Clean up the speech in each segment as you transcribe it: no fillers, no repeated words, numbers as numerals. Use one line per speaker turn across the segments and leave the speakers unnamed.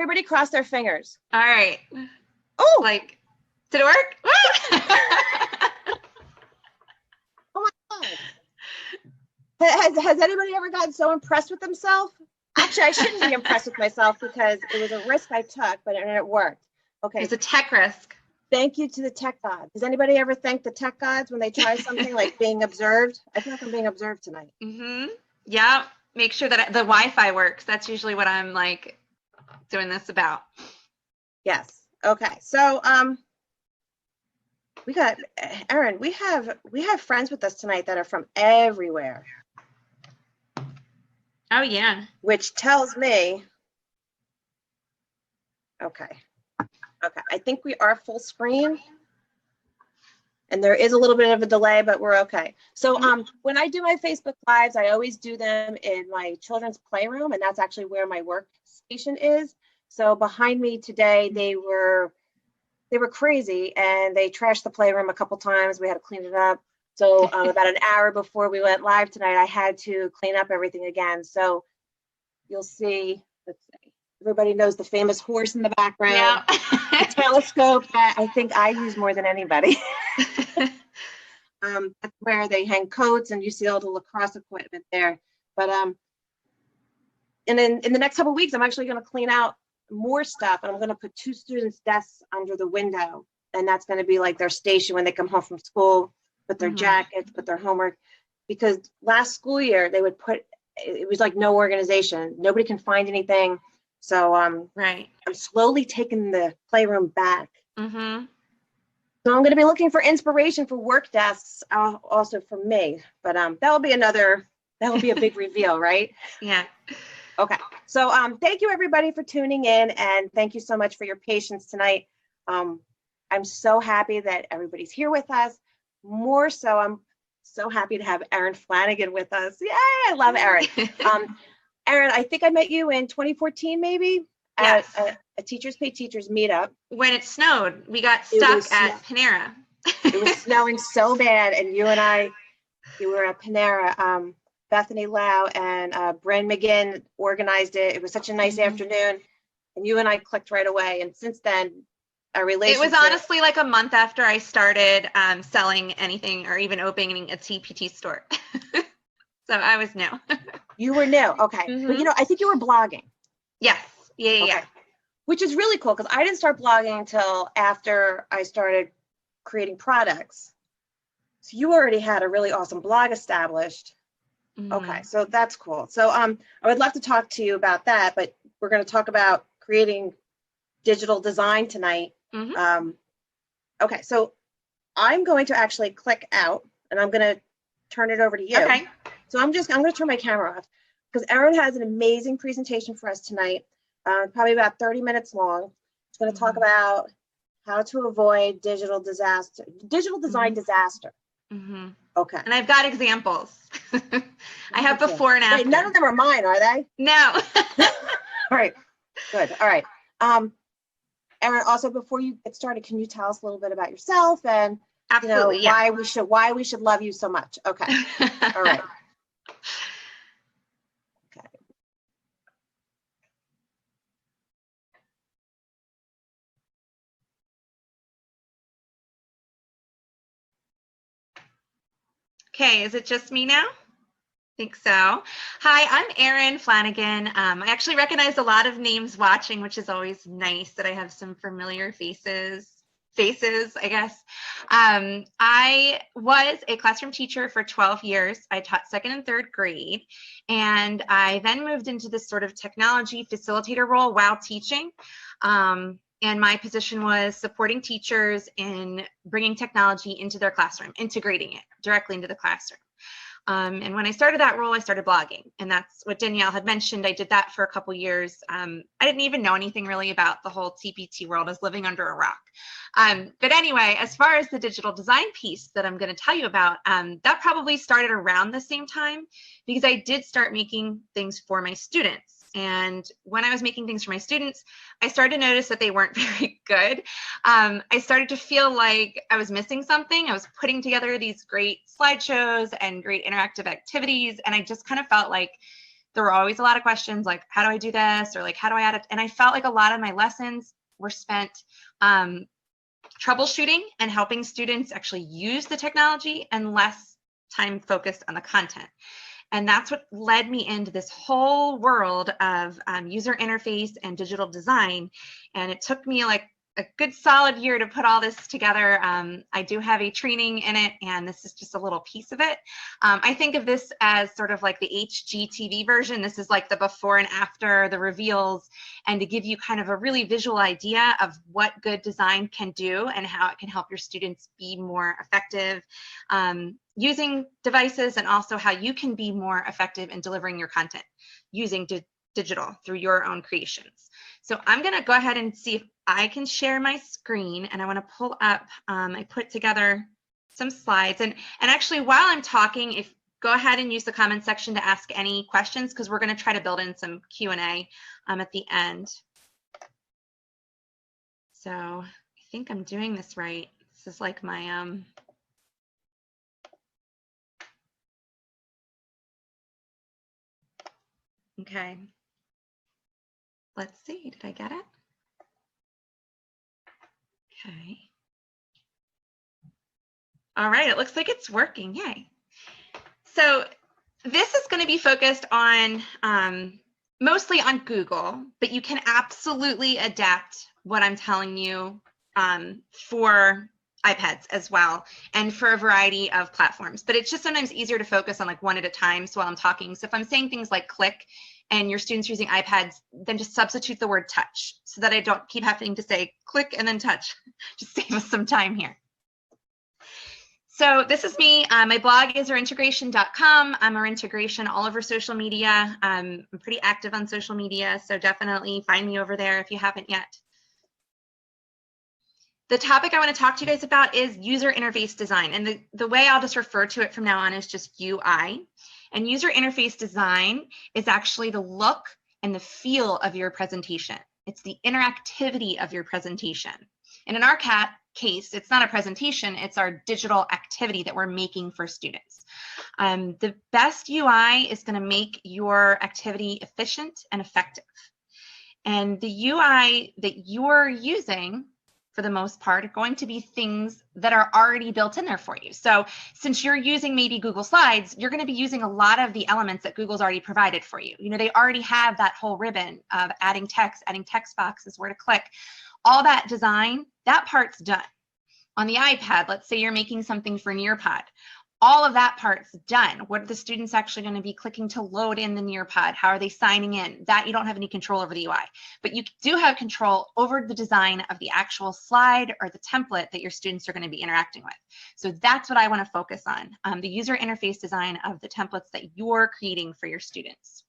Everybody cross their fingers.
All right.
Oh,
Like, did it work?
Oh my God. Has anybody ever gotten so impressed with themselves? Actually, I shouldn't be impressed with myself because it was a risk I took, but it worked. Okay.
It's a tech risk.
Thank you to the tech gods. Does anybody ever thank the tech gods when they try something like being observed? I feel like I'm being observed tonight.
Yeah. Make sure that the Wi-Fi works. That's usually what I'm like doing this about.
Yes. Okay. So we got Erin. We have friends with us tonight that are from everywhere.
Oh yeah.
Which tells me. Okay. I think we are full screen. And there is a little bit of a delay, but we're okay. So when I do my Facebook Lives, I always do them in my children's playroom, and that's actually where my workstation is. So behind me today, they were crazy, and they trashed the playroom a couple times. We had to clean it up. So about an hour before we went live tonight, I had to clean up everything again. So you'll see, let's see, everybody knows the famous horse in the background.
Yeah.
The telescope that I think I use more than anybody. That's where they hang coats, and you see all the lacrosse equipment there. But and in the next couple of weeks, I'm actually going to clean out more stuff, and I'm going to put 2 students' desks under the window, and that's going to be like their station when they come home from school, put their jackets, put their homework. Because last school year they would put, it was like no organization, nobody can find anything. So
right.
I'm slowly taking the playroom back.
So
I'm going to be looking for inspiration for work desks, also for me. But that will be a big reveal, right?
Yeah.
Okay. So thank you everybody for tuning in, and thank you so much for your patience tonight. I'm so happy that everybody's here with us. More so, I'm so happy to have Erin Flanagan with us. Yay! I love Erin. Erin, I think I met you in 2014, maybe.
Yes.
At a Teachers Pay Teachers meetup.
When it snowed, we got stuck at Panera.
It was snowing so bad, and you were at Panera. Bethany Lau and Bryn McGinn organized it. It was such a nice afternoon, and you and I clicked right away. And since then, our relationship.
It was honestly like a month after I started selling anything or even opening a TPT store. So I was new.
You were new, okay. But I think you were blogging.
Yes. Yeah.
Which is really cool, because I didn't start blogging until after I started creating products. So you already had a really awesome blog established. Okay, so that's cool. So I would love to talk to you about that, but we're going to talk about creating digital design tonight. Okay, so I'm going to actually click out, and I'm going to turn it over to you.
Okay.
So I'm going to turn my camera off, because Erin has an amazing presentation for us tonight, probably about 30 minutes long. It's going to talk about how to avoid digital design disaster. Okay.
And I've got examples. I have before and after.
Wait, none of them are mine, are they?
No.
All right. Good. All right. Erin, also before you get started, can you tell us a little bit about yourself and
Absolutely,
why we should love you so much? Okay. All right. Okay.
Okay, is it just me now? I think so. Hi, I'm Erin Flanagan. I actually recognize a lot of names watching, which is always nice that I have some familiar faces, I guess. I was a classroom teacher for 12 years. I taught 2nd and 3rd grade, and I then moved into this sort of technology facilitator role while teaching. And my position was supporting teachers in bringing technology into their classroom, integrating it directly into the classroom. And when I started that role, I started blogging, and that's what Danielle had mentioned. I did that for a couple years. I didn't even know anything really about the whole TPT world. I was living under a rock. But anyway, as far as the digital design piece that I'm going to tell you about, that probably started around the same time, because I did start making things for my students. And when I was making things for my students, I started to notice that they weren't very good. I started to feel like I was missing something. I was putting together these great slideshows and great interactive activities, and I just kind of felt like there were always a lot of questions like, how do I do this? Or like, how do I add it? And I felt like a lot of my lessons were spent troubleshooting and helping students actually use the technology and less time focused on the content. And that's what led me into this whole world of user interface and digital design. And it took me like a good solid year to put all this together. I do have a training in it, and this is just a little piece of it. I think of this as sort of like the HGTV version. This is like the before and after, the reveals, and to give you kind of a really visual idea of what good design can do and how it can help your students be more effective using devices, and also how you can be more effective in delivering your content using digital through your own creations. So I'm going to go ahead and see if I can share my screen, and I want to pull up, I put together some slides, and actually while I'm talking, go ahead and use the comment section to ask any questions, because we're going to try to build in some Q&A at the end. So I think I'm doing this right. This is like my okay. Let's see, did I get it? Okay. All right, it looks like it's working, yay. So this is going to be focused on mostly on Google, but you can absolutely adapt what I'm telling you for iPads as well, and for a variety of platforms. But it's just sometimes easier to focus on like one at a time. So while I'm talking, so if I'm saying things like click and your students using iPads, then just substitute the word touch so that I don't keep having to say click and then touch. Just save us some time here. So this is me. My blog is ourintegration.com. I'm ourintegration all over social media. I'm pretty active on social media, so definitely find me over there if you haven't yet. The topic I want to talk to you guys about is user interface design. And the way I'll just refer to it from now on is just UI. And user interface design is actually the look and the feel of your presentation. It's the interactivity of your presentation. And in our case, it's not a presentation, it's our digital activity that we're making for students. The best UI is going to make your activity efficient and effective. And the UI that you're using, for the most part, are going to be things that are already built in there for you. So since you're using maybe Google Slides, you're going to be using a lot of the elements that Google's already provided for you. You know, they already have that whole ribbon of adding text boxes, where to click. All that design, that part's done. On the iPad, let's say you're making something for Nearpod. All of that part's done. What are the students actually going to be clicking to load in the Nearpod? How are they signing in? That you don't have any control over the UI, but you do have control over the design of the actual slide or the template that your students are going to be interacting with. So that's what I want to focus on, the user interface design of the templates that you're creating for your students.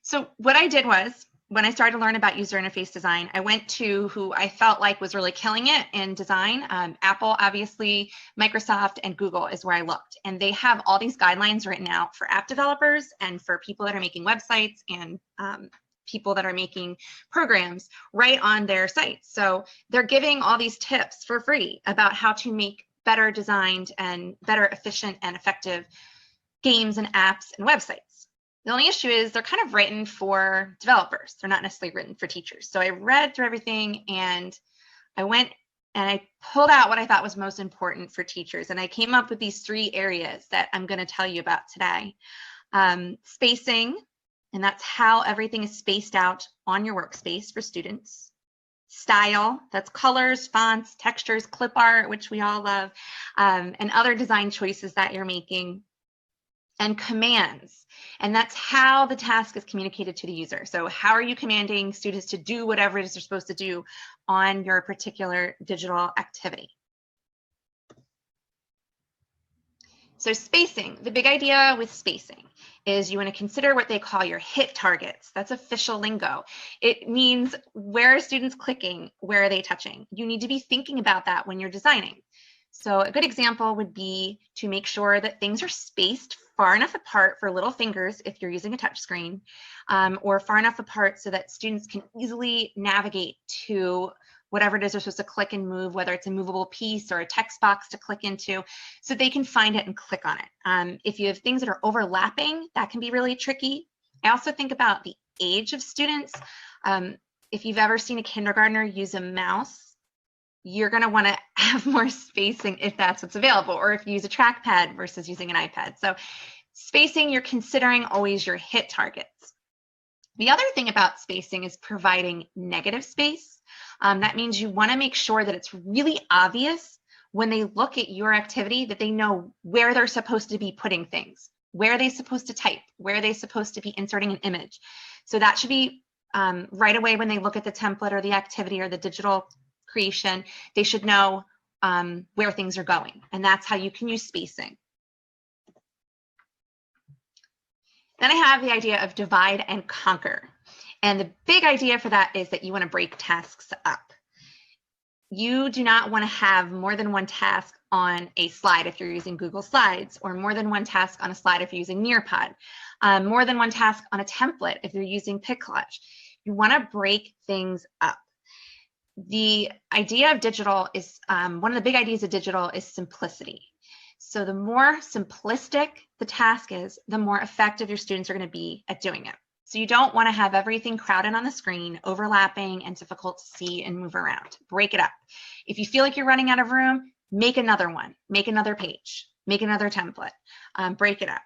So what I did was, when I started to learn about user interface design, I went to who I felt like was really killing it in design. Apple, obviously, Microsoft, and Google is where I looked. And they have all these guidelines written out for app developers and for people that are making websites and people that are making programs right on their sites. So they're giving all these tips for free about how to make better designed and better efficient and effective games and apps and websites. The only issue is they're kind of written for developers. They're not necessarily written for teachers. So I read through everything, and I went and I pulled out what I thought was most important for teachers. And I came up with these 3 areas that I'm going to tell you about today. Spacing, and that's how everything is spaced out on your workspace for students. Style, that's colors, fonts, textures, clip art, which we all love, and other design choices that you're making. And commands, and that's how the task is communicated to the user. So how are you commanding students to do whatever it is they're supposed to do on your particular digital activity? So spacing, the big idea with spacing is you want to consider what they call your hit targets. That's official lingo. It means where are students clicking, where are they touching? You need to be thinking about that when you're designing. So a good example would be to make sure that things are spaced far enough apart for little fingers if you're using a touch screen, or far enough apart so that students can easily navigate to whatever it is they're supposed to click and move, whether it's a movable piece or a text box to click into, so they can find it and click on it. If you have things that are overlapping, that can be really tricky. I also think about the age of students. If you've ever seen a kindergartner use a mouse, you're going to want to have more spacing if that's what's available, or if you use a trackpad versus using an iPad. So spacing, you're considering always your hit targets. The other thing about spacing is providing negative space. That means you want to make sure that it's really obvious when they look at your activity that they know where they're supposed to be putting things. Where are they supposed to type? Where are they supposed to be inserting an image? So that should be right away when they look at the template or the activity or the digital creation, they should know where things are going. And that's how you can use spacing. Then I have the idea of divide and conquer. And the big idea for that is that you want to break tasks up. You do not want to have more than one task on a slide if you're using Google Slides, or more than one task on a slide if you're using Nearpod, more than one task on a template if you're using Piccollage. You want to break things up. The idea of digital is, one of the big ideas of digital is simplicity. So the more simplistic the task is, the more effective your students are going to be at doing it. So you don't want to have everything crowded on the screen, overlapping and difficult to see and move around. Break it up. If you feel like you're running out of room, make another one, make another page, make another template, break it up.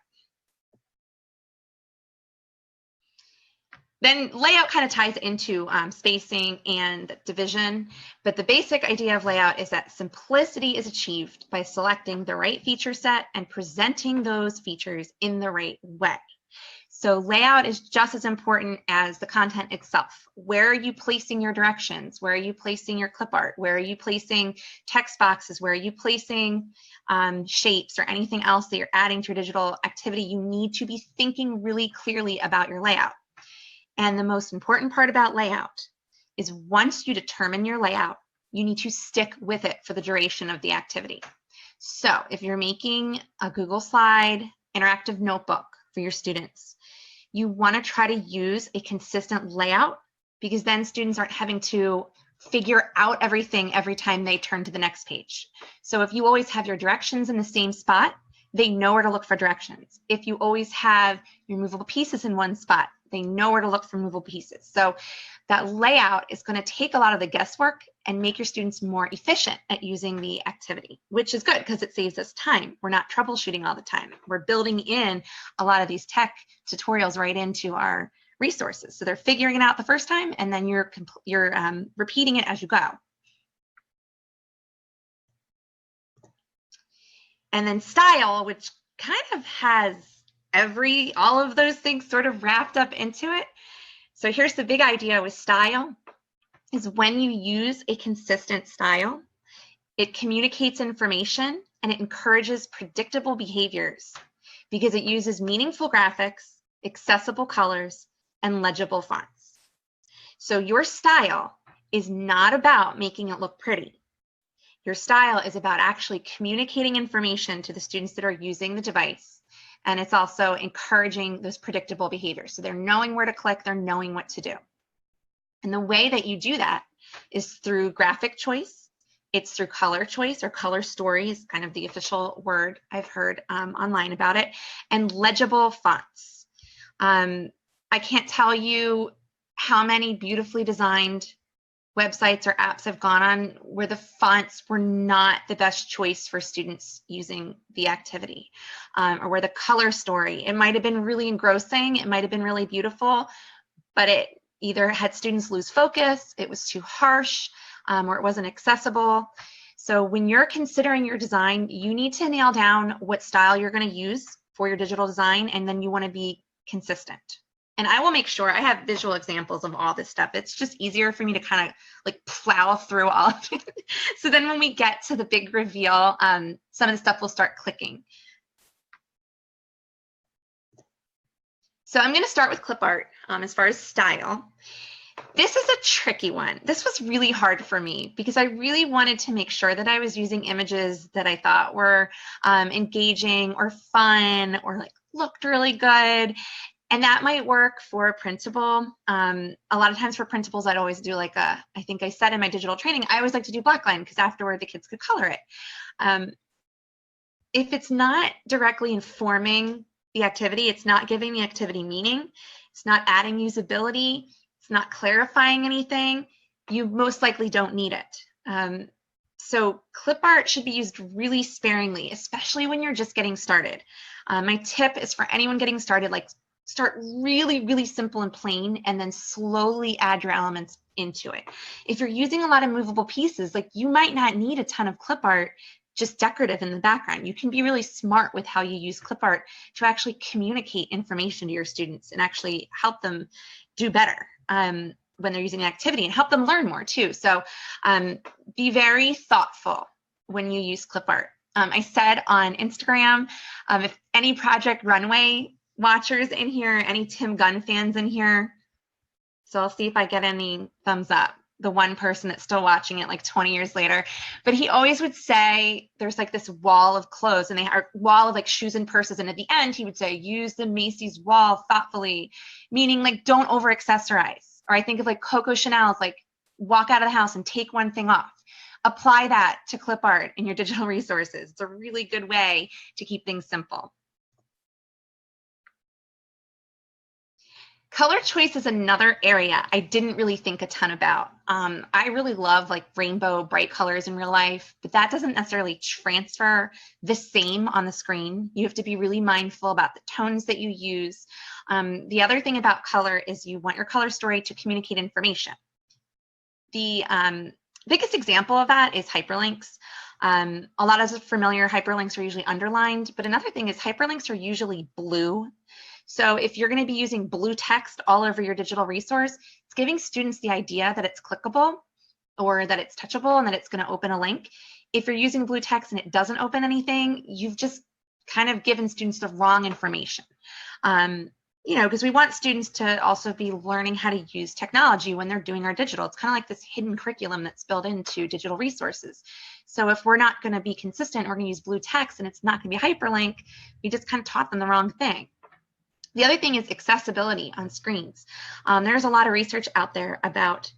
Then layout kind of ties into spacing and division, but the basic idea of layout is that simplicity is achieved by selecting the right feature set and presenting those features in the right way. So layout is just as important as the content itself. Where are you placing your directions? Where are you placing your clip art? Where are you placing text boxes? Where are you placing shapes or anything else that you're adding to your digital activity? You need to be thinking really clearly about your layout. And the most important part about layout is once you determine your layout, you need to stick with it for the duration of the activity. So if you're making a Google Slide interactive notebook for your students, you want to try to use a consistent layout, because then students aren't having to figure out everything every time they turn to the next page. So if you always have your directions in the same spot, they know where to look for directions. If you always have your movable pieces in one spot, they know where to look for movable pieces. So that layout is going to take a lot of the guesswork and make your students more efficient at using the activity, which is good because it saves us time. We're not troubleshooting all the time. We're building in a lot of these tech tutorials right into our resources. So they're figuring it out the first time, and then you're repeating it as you go. And then style, which kind of has all of those things sort of wrapped up into it. So here's the big idea with style, is when you use a consistent style, it communicates information and it encourages predictable behaviors because it uses meaningful graphics, accessible colors, and legible fonts. So your style is not about making it look pretty. Your style is about actually communicating information to the students that are using the device. And it's also encouraging those predictable behaviors. So they're knowing where to click, they're knowing what to do. And the way that you do that is through graphic choice. It's through color choice, or color story is kind of the official word I've heard online about it, and legible fonts. I can't tell you how many beautifully designed websites or apps have gone on where the fonts were not the best choice for students using the activity, or where the color story, it might have been really engrossing, it might have been really beautiful, but it either had students lose focus, it was too harsh, or it wasn't accessible. So when you're considering your design, you need to nail down what style you're going to use for your digital design, and then you want to be consistent. And I will make sure I have visual examples of all this stuff. It's just easier for me to kind of like plow through all of it. So then when we get to the big reveal, some of the stuff will start clicking. So I'm going to start with clip art as far as style. This is a tricky one. This was really hard for me because I really wanted to make sure that I was using images that I thought were engaging or fun or like looked really good. And that might work for a principal. A lot of times for principals, I'd always do like I think I said in my digital training, I always like to do blackline because afterward the kids could color it. If it's not directly informing the activity, it's not giving the activity meaning, it's not adding usability, it's not clarifying anything, you most likely don't need it. So Clipart should be used really sparingly, especially when you're just getting started. My tip is for anyone getting started, like start really, really simple and plain, and then slowly add your elements into it. If you're using a lot of movable pieces, like you might not need a ton of clipart, just decorative in the background. You can be really smart with how you use clipart to actually communicate information to your students and actually help them do better when they're using an activity, and help them learn more too. So be very thoughtful when you use clipart. I said on Instagram, if any Project Runway watchers in here, any Tim Gunn fans in here, so I'll see if I get any thumbs up, the one person that's still watching it like 20 years later, but he always would say there's like this wall of clothes, and they are wall of like shoes and purses, and at the end he would say use the Macy's wall thoughtfully, meaning like don't over accessorize. Or I think of like Coco Chanel's like walk out of the house and take one thing off. Apply that to clipart in your digital resources. It's a really good way to keep things simple. Color choice is another area I didn't really think a ton about. I really love like rainbow bright colors in real life, but that doesn't necessarily transfer the same on the screen. You have to be really mindful about the tones that you use. The other thing about color is you want your color story to communicate information. The biggest example of that is hyperlinks. A lot of us are familiar, hyperlinks are usually underlined, but another thing is hyperlinks are usually blue. So if you're going to be using blue text all over your digital resource, it's giving students the idea that it's clickable or that it's touchable and that it's going to open a link. If you're using blue text and it doesn't open anything, you've just kind of given students the wrong information. You know, because we want students to also be learning how to use technology when they're doing our digital. It's kind of like this hidden curriculum that's built into digital resources. So if we're not going to be consistent, we're going to use blue text and it's not going to be hyperlink, we just kind of taught them the wrong thing. The other thing is accessibility on screens. There's a lot of research out there about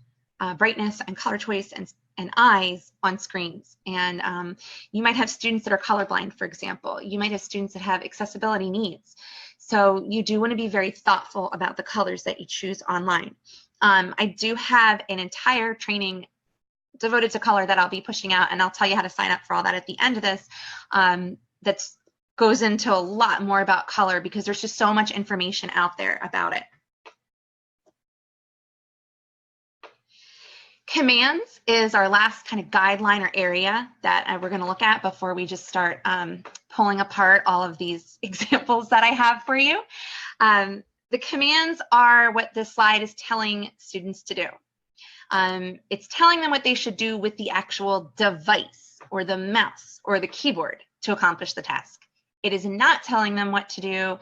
brightness and color choice and eyes on screens. And you might have students that are colorblind, for example. You might have students that have accessibility needs. So you do want to be very thoughtful about the colors that you choose online. I do have an entire training devoted to color that I'll be pushing out, and I'll tell you how to sign up for all that at the end of this. That's goes into a lot more about color because there's just so much information out there about it. Commands is our last kind of guideline or area that we're going to look at before we just start pulling apart all of these examples that I have for you. The commands are what this slide is telling students to do. It's telling them what they should do with the actual device or the mouse or the keyboard to accomplish the task. It is not telling them what to do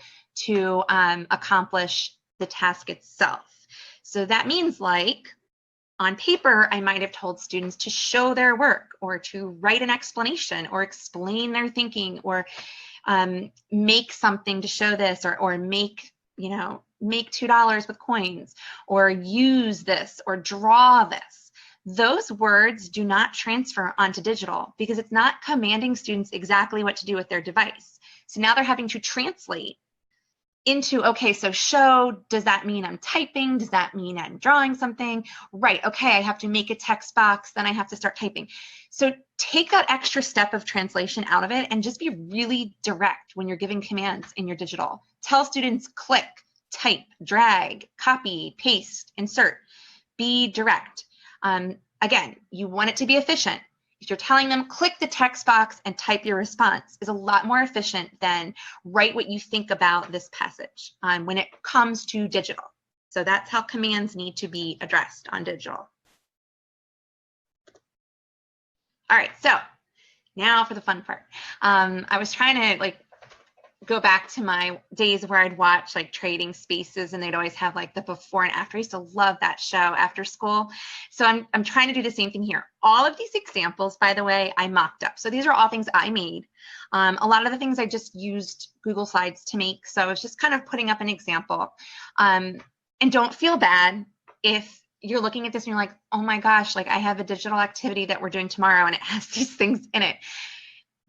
to accomplish the task itself. So that means, like, on paper, I might have told students to show their work or to write an explanation or explain their thinking or make something to show this or make, you know, make $2 with coins or use this or draw this. Those words do not transfer onto digital because it's not commanding students exactly what to do with their device. So now they're having to translate into, okay, so show, does that mean I'm typing? Does that mean I'm drawing something? Right, okay, I have to make a text box, then I have to start typing. So take that extra step of translation out of it and just be really direct when you're giving commands in your digital. Tell students click, type, drag, copy, paste, insert. Be direct. Again, you want it to be efficient. If you're telling them click the text box and type your response is a lot more efficient than write what you think about this passage when it comes to digital. So that's how commands need to be addressed on digital. All right, so now for the fun part. I was trying to go back to my days where I'd watch like Trading Spaces, and they'd always have like the before and after. I used to love that show after school. So I'm trying to do the same thing here. All of these examples, by the way, I mocked up. So these are all things I made. A lot of the things I just used Google Slides to make. So I was just kind of putting up an example. And don't feel bad if you're looking at this and you're like, oh my gosh, like I have a digital activity that we're doing tomorrow and it has these things in it.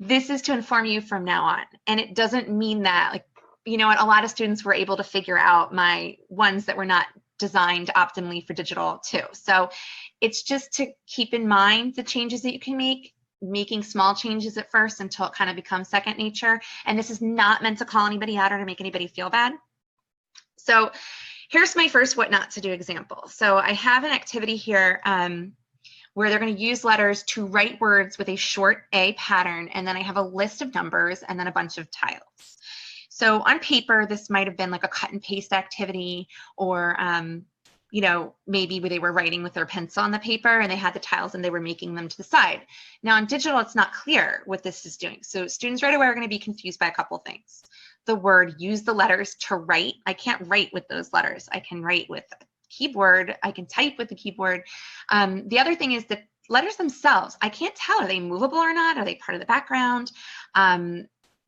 This is to inform you from now on. And it doesn't mean that, like, you know what, a lot of students were able to figure out my ones that were not designed optimally for digital too. So it's just to keep in mind the changes that you can make, making small changes at first until it kind of becomes second nature. And this is not meant to call anybody out or to make anybody feel bad. So here's my first what not to do example. So I have an activity here where they're going to use letters to write words with a short A pattern, and then I have a list of numbers and then a bunch of tiles. So on paper, this might have been like a cut and paste activity, or you know, maybe where they were writing with their pencil on the paper and they had the tiles and they were making them to the side. Now on digital, it's not clear what this is doing. So students right away are going to be confused by a couple things. The word, use the letters to write. I can't write with those letters. I can write with keyboard, I can type with the keyboard. The other thing is that letters themselves, I can't tell, are they movable or not? Are they part of the background?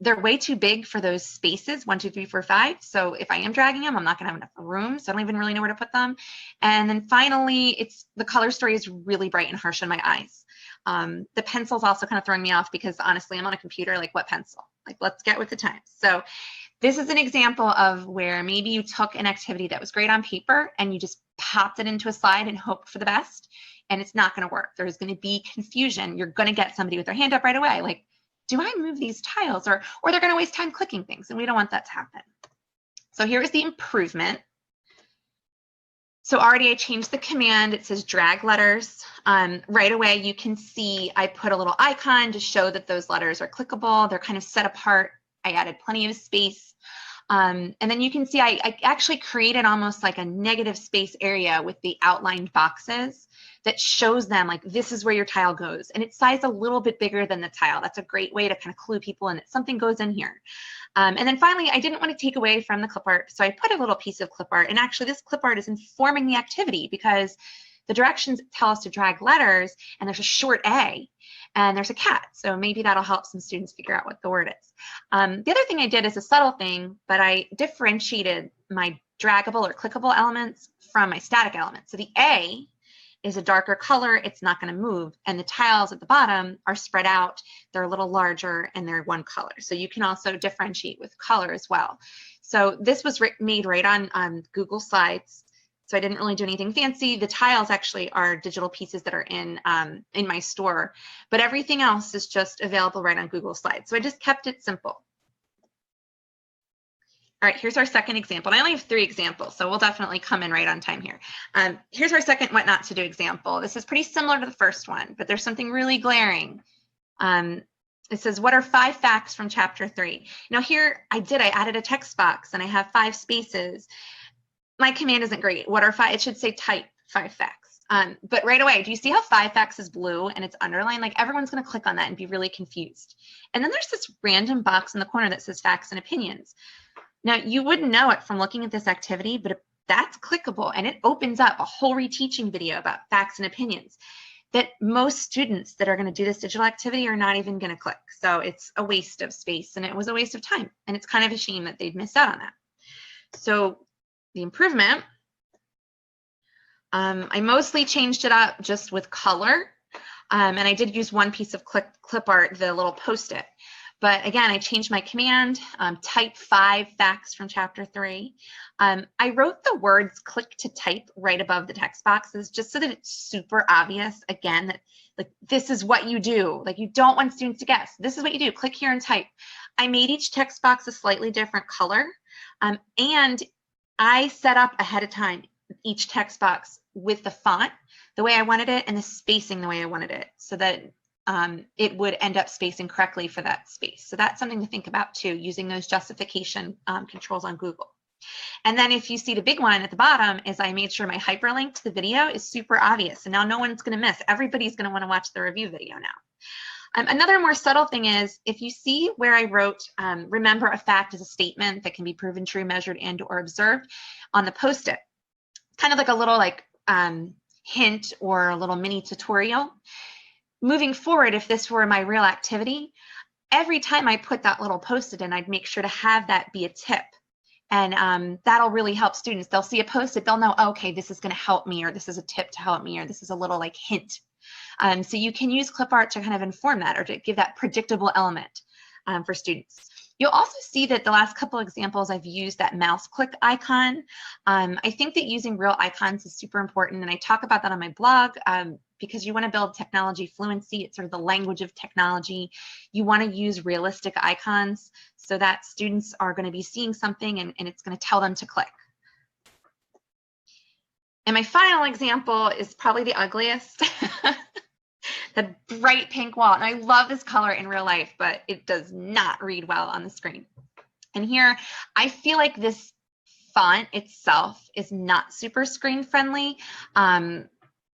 They're way too big for those spaces, 1, 2, 3, 4, 5. So if I am dragging them, I'm not gonna have enough room. So I don't even really know where to put them. And then finally, it's the color story is really bright and harsh on my eyes. The pencil's also kind of throwing me off because honestly, I'm on a computer, like what pencil? Like let's get with the times. So this is an example of where maybe you took an activity that was great on paper and you just popped it into a slide and hoped for the best, and it's not going to work. There's going to be confusion. You're going to get somebody with their hand up right away, like, do I move these tiles? Or they're going to waste time clicking things, and we don't want that to happen. So here is the improvement. So already I changed the command. It says drag letters. Right away, you can see I put a little icon to show that those letters are clickable. They're kind of set apart. I added plenty of space. And then you can see I actually created almost like a negative space area with the outlined boxes that shows them like this is where your tile goes. And it's sized a little bit bigger than the tile. That's a great way to kind of clue people in that something goes in here. And then finally, I didn't want to take away from the clip art. So I put a little piece of clip art. And actually this clip art is informing the activity because the directions tell us to drag letters and there's a short A. And there's a cat, so maybe that'll help some students figure out what the word is. The other thing I did is a subtle thing, but I differentiated my draggable or clickable elements from my static elements. So the A is a darker color, it's not going to move, and the tiles at the bottom are spread out, they're a little larger, and they're one color. So you can also differentiate with color as well. So this was made right on Google Slides. So I didn't really do anything fancy. The tiles actually are digital pieces that are in my store, but everything else is just available right on Google Slides. So I just kept it simple. All right, here's our second example. And I only have 3 examples, so we'll definitely come in right on time here. Here's our second what not to do example. This is pretty similar to the first one, but there's something really glaring. It says, what are 5 facts from chapter 3? Now here I added a text box and I have 5 spaces. My command isn't great. What are 5? It should say type 5 facts. But right away, do you see how 5 facts is blue and it's underlined? Like everyone's going to click on that and be really confused. And then there's this random box in the corner that says facts and opinions. Now you wouldn't know it from looking at this activity, but that's clickable and it opens up a whole reteaching video about facts and opinions that most students that are going to do this digital activity are not even going to click. So it's a waste of space and it was a waste of time. And it's kind of a shame that they'd missed out on that. So the improvement, I mostly changed it up just with color. And I did use one piece of clip art, the little post-it. But again, I changed my command, type 5 facts from chapter 3. I wrote the words click to type right above the text boxes just so that it's super obvious, again, that like this is what you do. Like you don't want students to guess. This is what you do. Click here and type. I made each text box a slightly different color. And I set up ahead of time each text box with the font the way I wanted it and the spacing the way I wanted it so that it would end up spacing correctly for that space. So that's something to think about too, using those justification controls on Google. And then if you see the big one at the bottom is I made sure my hyperlink to the video is super obvious. And now no one's going to miss. Everybody's going to want to watch the review video now. Another more subtle thing is if you see where I wrote, remember a fact is a statement that can be proven true, measured, and or observed on the Post-it, kind of like a little like hint or a little mini tutorial. Moving forward, if this were my real activity, every time I put that little Post-it in, I'd make sure to have that be a tip. And that'll really help students. They'll see a Post-it, they'll know, oh, okay, this is going to help me, or this is a tip to help me, or this is a little like hint. So you can use Clipart to kind of inform that or to give that predictable element for students. You'll also see that the last couple examples I've used that mouse click icon. I think that using real icons is super important, and I talk about that on my blog because you want to build technology fluency. It's sort of the language of technology. You want to use realistic icons so that students are going to be seeing something and it's going to tell them to click. And my final example is probably the ugliest. The bright pink wall. And I love this color in real life, but it does not read well on the screen. And here, I feel like this font itself is not super screen friendly.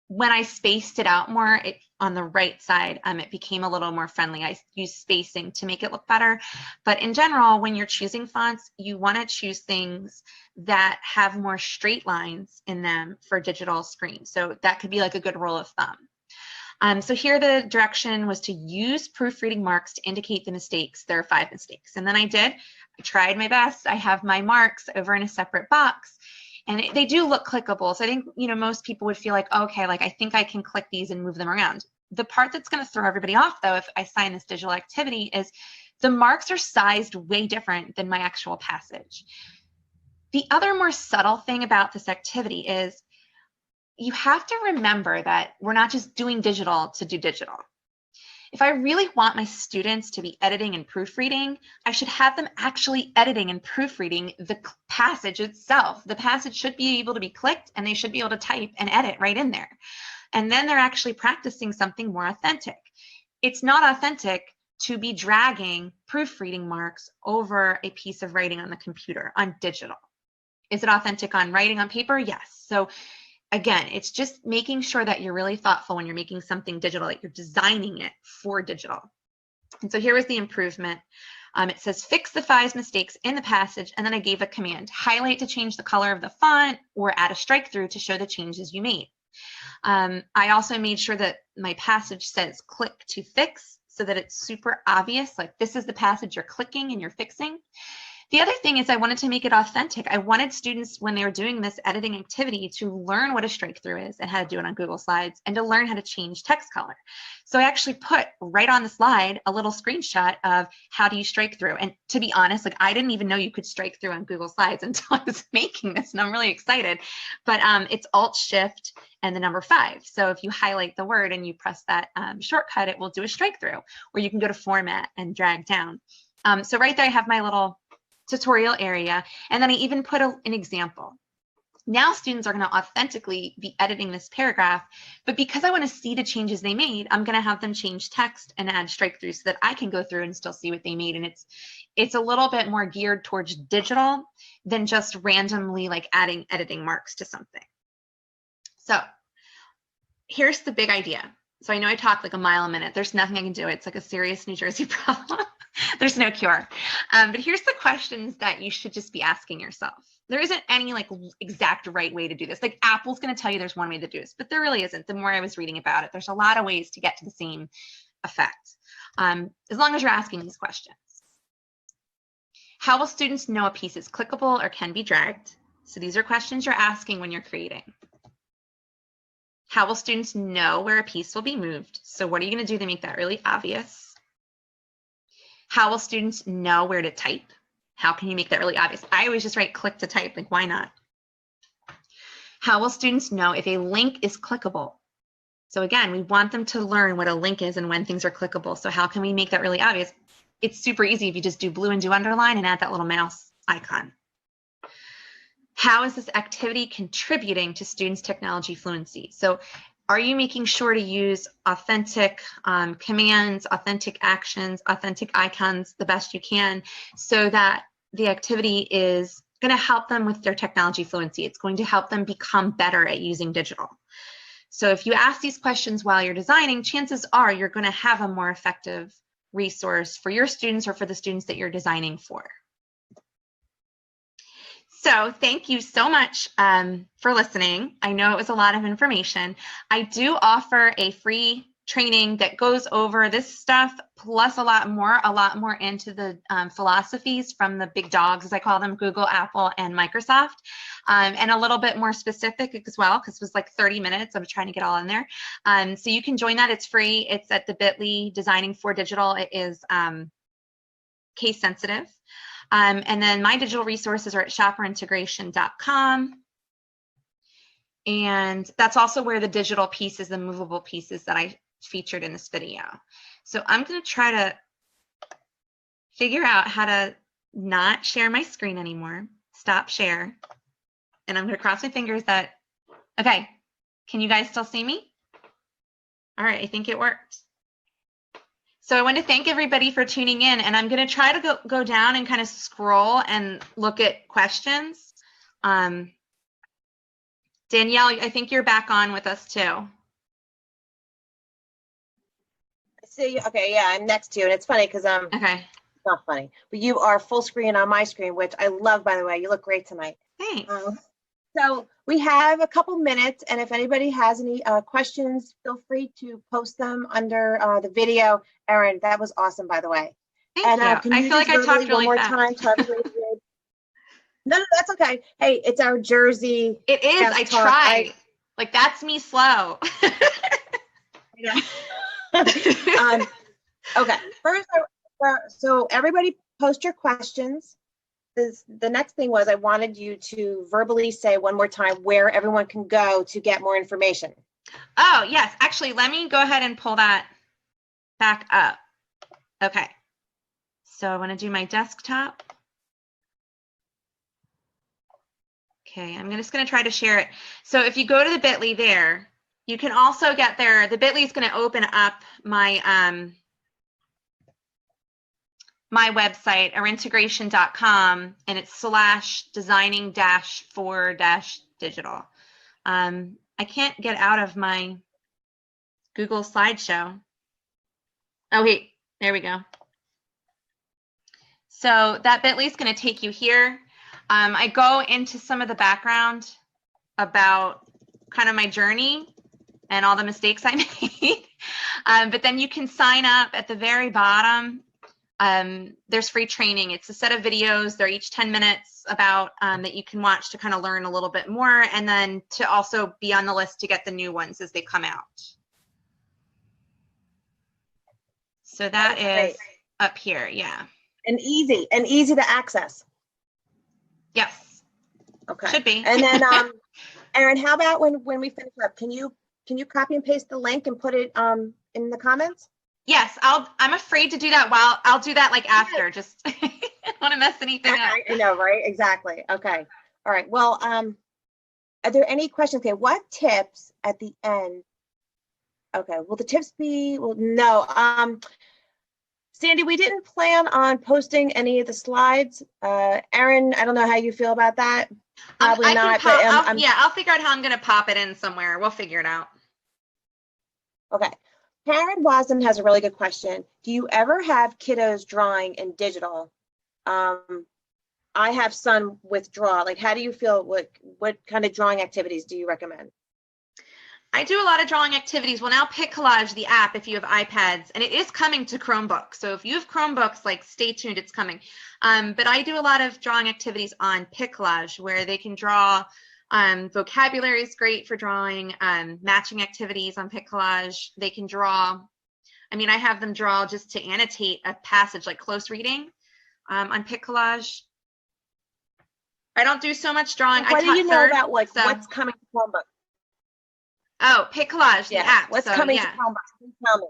When I spaced it out more, on the right side, it became a little more friendly. I used spacing to make it look better. But in general, when you're choosing fonts, you want to choose things that have more straight lines in them for digital screen. So that could be like a good rule of thumb. So here the direction was to use proofreading marks to indicate the mistakes. There are 5 mistakes. And then I tried my best. I have my marks over in a separate box. And they do look clickable. So I think, most people would feel like, oh, okay, like I think I can click these and move them around. The part that's going to throw everybody off, though, if I assign this digital activity, is the marks are sized way different than my actual passage. The other more subtle thing about this activity is you have to remember that we're not just doing digital to do digital. If I really want my students to be editing and proofreading, I should have them actually editing and proofreading the passage itself. The passage should be able to be clicked and they should be able to type and edit right in there. And then they're actually practicing something more authentic. It's not authentic to be dragging proofreading marks over a piece of writing on the computer, on digital. Is it authentic on writing on paper? Yes. So again, it's just making sure that you're really thoughtful when you're making something digital, that you're designing it for digital. And so here was the improvement. It says fix the 5 mistakes in the passage, and then I gave a command, highlight to change the color of the font or add a strike through to show the changes you made. I also made sure that my passage says click to fix so that it's super obvious, like this is the passage you're clicking and you're fixing. The other thing is I wanted to make it authentic. I wanted students, when they were doing this editing activity, to learn what a strike through is and how to do it on Google Slides and to learn how to change text color. So I actually put right on the slide a little screenshot of how do you strike through. And to be honest, like I didn't even know you could strike through on Google Slides until I was making this, and I'm really excited. But it's Alt-Shift and the number 5. So if you highlight the word and you press that shortcut, it will do a strike through, or you can go to Format and drag down. So right there I have my little tutorial area, and then I even put an example. Now students are going to authentically be editing this paragraph, but because I want to see the changes they made, I'm going to have them change text and add strike through so that I can go through and still see what they made. And it's a little bit more geared towards digital than just randomly like adding editing marks to something. So here's the big idea. So I know I talk like a mile a minute. There's nothing I can do. It's like a serious New Jersey problem. There's no cure. But here's the questions that you should just be asking yourself. There isn't any like exact right way to do this. Like Apple's going to tell you there's one way to do this, but there really isn't. The more I was reading about it, there's a lot of ways to get to the same effect. As long as you're asking these questions. How will students know a piece is clickable or can be dragged? So these are questions you're asking when you're creating. How will students know where a piece will be moved? So what are you going to do to make that really obvious? How will students know where to type? How can you make that really obvious? I always just write click to type, like why not? How will students know if a link is clickable? So again, we want them to learn what a link is and when things are clickable. So how can we make that really obvious? It's super easy if you just do blue and do underline and add that little mouse icon. How is this activity contributing to students' technology fluency? So are you making sure to use authentic commands, authentic actions, authentic icons the best you can so that the activity is going to help them with their technology fluency? It's going to help them become better at using digital. So if you ask these questions while you're designing, chances are you're going to have a more effective resource for your students or for the students that you're designing for. So thank you so much for listening. I know it was a lot of information. I do offer a free training that goes over this stuff plus a lot more into the philosophies from the big dogs, as I call them, Google, Apple, and Microsoft, and a little bit more specific as well, because it was like 30 minutes. I was trying to get all in there. So you can join that. It's free. It's at the bit.ly Designing for Digital. It is case sensitive. And then my digital resources are at shopperintegration.com. And that's also where the digital pieces, the movable pieces that I featured in this video. So I'm going to try to figure out how to not share my screen anymore. Stop share. And I'm going to cross my fingers that, okay, can you guys still see me? All right, I think it worked. So I want to thank everybody for tuning in, and I'm going to try to go down and kind of scroll and look at questions. Danielle, I think you're back on with us too.
See, okay, yeah, I'm next to you, and it's funny because
Okay.
It's not funny, but you are full screen on my screen, which I love, by the way. You look great tonight.
Thanks.
So we have a couple minutes, and if anybody has any questions, feel free to post them under the video. Erin, that was awesome, by the way.
Thank you.
Can you
I feel like I
just
talked really
one more
fast.
time to everybody? No, that's okay. Hey, it's our Jersey.
It is. I tried. Like, that's me slow.
Okay. First, so everybody post your questions. The next thing was I wanted you to verbally say one more time where everyone can go to get more information.
Oh, yes. Actually, let me go ahead and pull that back up. Okay. So I want to do my desktop. Okay, I'm just going to try to share it. So if you go to the bit.ly there, you can also get there. The bit.ly is going to open up my my website, erintegration.com, and it's /designing-for-digital. I can't get out of my Google slideshow. Oh, wait, there we go. So that bit.ly is going to take you here. I go into some of the background about kind of my journey and all the mistakes I made. But then you can sign up at the very bottom. There's free training. It's a set of videos. They're each 10 minutes about that you can watch to kind of learn a little bit more, and then to also be on the list to get the new ones as they come out. So that is up here. Yeah.
And easy to access.
Yes.
Okay.
Should be.
And then, Erin, how about when we finish up, can you copy and paste the link and put it in the comments?
Yes, I'm afraid to do that I'll do that like after, just I don't want to mess anything up.
I know, right? Exactly. Okay. All right. Well, are there any questions? Okay. What tips at the end? Okay. Will the tips be, well, no. Sandy, we didn't plan on posting any of the slides. Erin, I don't know how you feel about that. Probably not. But
I'll figure out how I'm going to pop it in somewhere. We'll figure it out.
Okay. Karen Wasden has a really good question. Do you ever have kiddos drawing in digital? I have son with draw. Like, how do you feel? What kind of drawing activities do you recommend?
I do a lot of drawing activities. Well, now Collage, the app, if you have iPads, and it is coming to Chromebook. So if you have Chromebooks, like, stay tuned, it's coming. But I do a lot of drawing activities on Collage where they can draw. Vocabulary is great for drawing, matching activities on Collage. They can draw. I mean, I have them draw just to annotate a passage, like close reading on Collage. I don't do so much drawing.
What do you know about what's coming to Chromebook?
Oh, Collage, the app.
What's coming to Chromebook? Please tell me.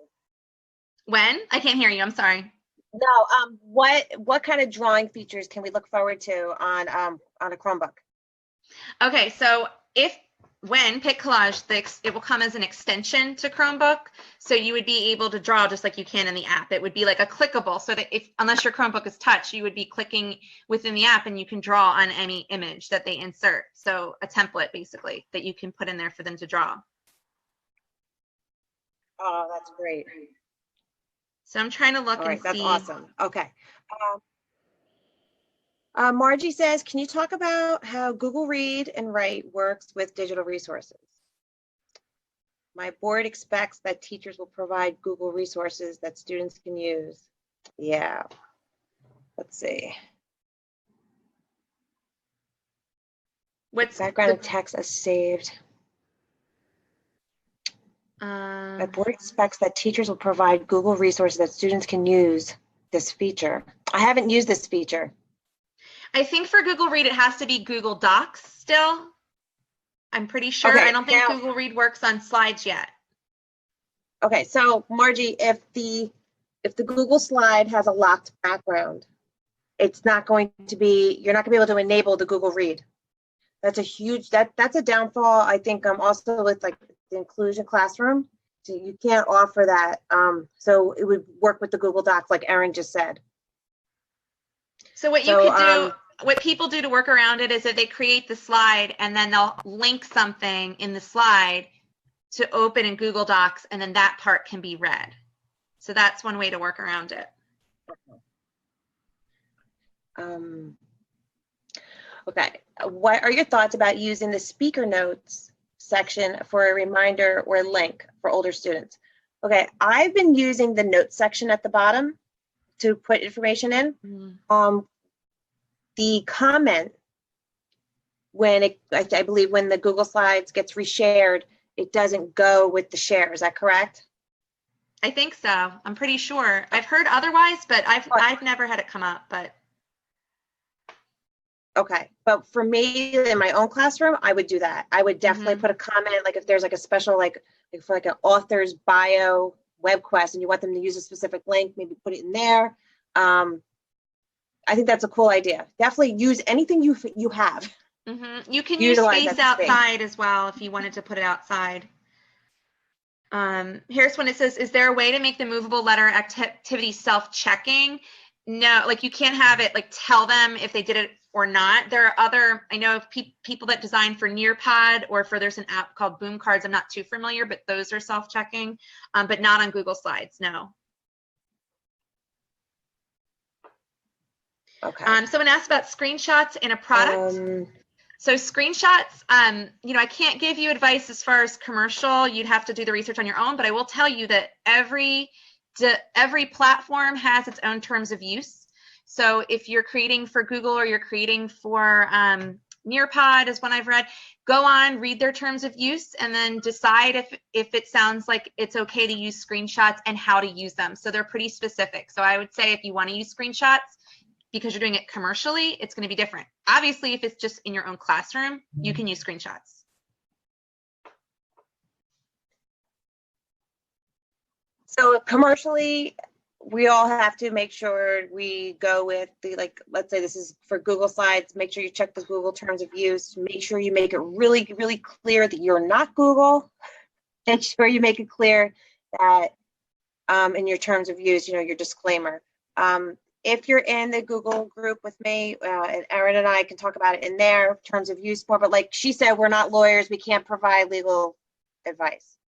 When? I can't hear you. I'm sorry.
No. What kind of drawing features can we look forward to on a Chromebook? Okay,
so when Collage, it will come as an extension to Chromebook, so you would be able to draw just like you can in the app. It would be like a clickable, so that unless your Chromebook is touch, you would be clicking within the app and you can draw on any image that they insert. So a template basically that you can put in there for them to draw.
Oh, that's great.
So I'm trying to look
All right,
and
that's
see.
awesome. Okay. Margie says, can you talk about how Google Read and Write works with digital resources? My board expects that teachers will provide Google resources that students can use. Yeah. Let's see.
What's
Background and text as saved. My
the,
board expects that teachers will provide Google resources that students can use this feature. I haven't used this feature.
I think for Google Read, it has to be Google Docs still. I'm pretty sure.
Okay,
I don't think
now,
Google Read works on slides yet.
okay, so Margie, if the Google slide has a locked background, it's not going to be, you're not gonna be able to enable the Google Read. That's a huge, that's a downfall, I think, also with like the inclusion classroom. So you can't offer that. So it would work with the Google Docs, like Erin just said.
So what you could do, what people do to work around it is that they create the slide and then they'll link something in the slide to open in Google Docs, and then that part can be read. So that's one way to work around it.
Okay, what are your thoughts about using the speaker notes section for a reminder or link for older students? Okay, I've been using the notes section at the bottom to put information in. The comment, when I believe when the Google Slides gets reshared, it doesn't go with the share. Is that correct?
I think so. I'm pretty sure. I've heard otherwise, but I've never had it come up. But
okay, but for me in my own classroom, I would do that. I would definitely put a comment, like if there's like a special like for like an author's bio web quest and you want them to use a specific link, maybe put it in there. I think that's a cool idea. Definitely use anything you have.
You can use space outside as well if you wanted to put it outside. Here's one. It says, is there a way to make the movable letter activity self-checking? No, like you can't have it like tell them if they did it or not. There are other, I know people that design for Nearpod or for, there's an app called Boom Cards. I'm not too familiar, but those are self-checking, but not on Google Slides, no.
Okay.
Someone asked about screenshots in a product. So screenshots, you know, I can't give you advice as far as commercial. You'd have to do the research on your own, but I will tell you that every platform has its own terms of use. So if you're creating for Google or you're creating for Nearpod is one I've read, go on, read their terms of use, and then decide if it sounds like it's okay to use screenshots and how to use them. So they're pretty specific. So I would say if you want to use screenshots, because you're doing it commercially, it's going to be different. Obviously, if it's just in your own classroom, you can use screenshots.
So commercially, we all have to make sure we go with the, like, let's say this is for Google Slides, make sure you check the Google terms of use, make sure you make it really, really clear that you're not Google. Make sure you make it clear that in your terms of use, you know, your disclaimer. If you're in the Google group with me, and Erin and I can talk about it in there, terms of use more, but like she said, we're not lawyers, we can't provide legal advice.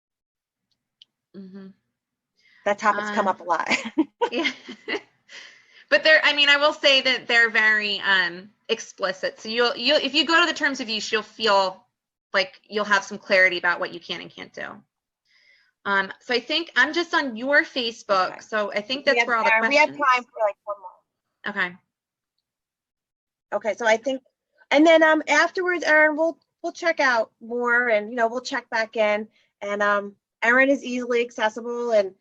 That topic's come up a lot.
Yeah. But they're, I mean, I will say that they're very explicit. So you'll if you go to the terms of use, you'll feel like you'll have some clarity about what you can and can't do. So I think I'm just on your Facebook. Okay. So I think that's where all the questions.
We have time for like one more.
Okay.
Okay, so I think, and then afterwards, Erin, we'll check out more, and you know, we'll check back in. And Erin is easily accessible, and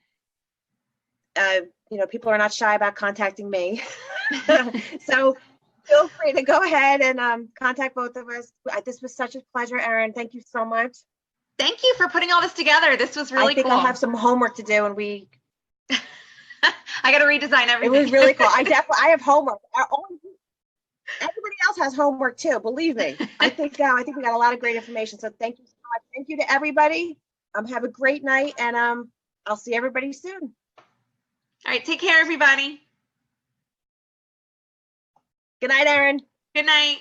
you know, people are not shy about contacting me. So feel free to go ahead and contact both of us. This was such a pleasure, Erin. Thank you so much.
Thank you for putting all this together. This was really cool.
I think I have some homework to do, and we.
I got to redesign everything.
It was really cool. I have homework. Everybody else has homework too. Believe me. I think we got a lot of great information. So thank you so much. Thank you to everybody. Have a great night, and I'll see everybody soon.
All right. Take care, everybody.
Good night, Erin.
Good night.